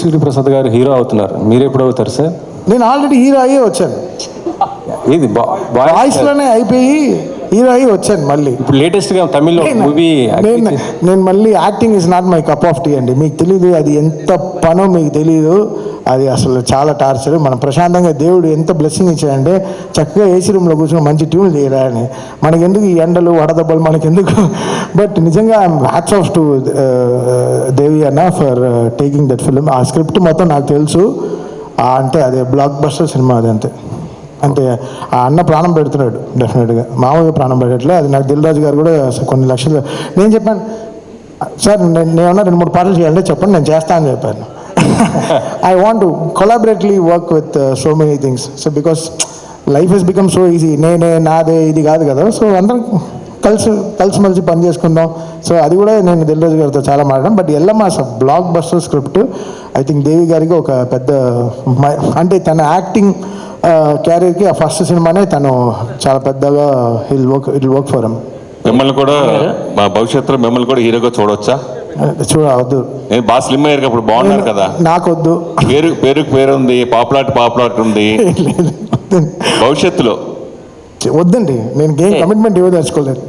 సూర్యప్రసాద్ గారు హీరో అవుతున్నారు, మీరు ఎప్పుడు అవుతారు సార్? నేను ఆల్రెడీ హీరో అయ్యే వచ్చాను. ఇది వాయిస్లోనే అయిపోయి హీరో అయ్యి వచ్చాను మళ్ళీ. ఇప్పుడు లేటెస్ట్గా తమిళ్లో మూవీ నేను మళ్ళీ acting is not my cup of tea అండి. మీకు తెలీదు అది ఎంత పనో, మీకు తెలీదు. అది అసలు చాలా టార్చర్. మనం ప్రశాంతంగా దేవుడు ఎంత బ్లెస్సింగ్ ఇచ్చాడంటే చక్కగా ఏసీ రూమ్లో కూర్చొని మంచి ట్యూన్ చేయరా అని. మనకెందుకు ఈ ఎండలు వడదెబ్బలు మనకెందుకు? బట్ నిజంగా హ్యాట్స్ ఆఫ్ టు దేవి అన్న ఫర్ టేకింగ్ దట్ ఫిల్మ్. ఆ స్క్రిప్ట్ మొత్తం నాకు తెలుసు. అంటే అదే బ్లాక్ బస్టర్ సినిమా అది. అంటే ఆ అన్న ప్రాణం పెడుతున్నాడు డెఫినెట్గా, మామూలుగా ప్రాణం పెట్టట్లే. అది నాకు దిల్ రాజు గారు కూడా కొన్ని లక్షలు నేను చెప్పాను, సార్ నేను 2-3 పాటలు చేయాలంటే చెప్పండి నేను చేస్తా అని చెప్పాను. I want to collaboratively work with so many things. So because life has become so easy, నేనే నాదే ఇది కాదు కదా. సో అందరం కలిసిమెలిసి పని చేసుకుందాం. సో అది కూడా నేను దిల్ రాజు గారితో చాలా మాట్లాడాను. But Yellamma blockbuster script. I think Devi గారికి ఒక పెద్ద అంటే తన యాక్టింగ్ క్యారియర్కి ఆ ఫస్ట్ సినిమానే తను చాలా పెద్దగా ఇట్ వర్క్ ఫర్ హిమ్. మిమ్మల్ని కూడా మా భవిష్యత్తులో మిమ్మల్ని కూడా హీరోగా చూడవచ్చా? చూడవద్దు. నేను బాగా స్లిమ్ అయ్యారు, అప్పుడు బాగున్నారు కదా. నాకొద్దు. పేరు ఉంది, పాపులాట్ ఉంది. భవిష్యత్తులో వద్దండి, నేను గేమ్ కమిట్మెంట్ ఇవ్వదలుచుకోలేదు.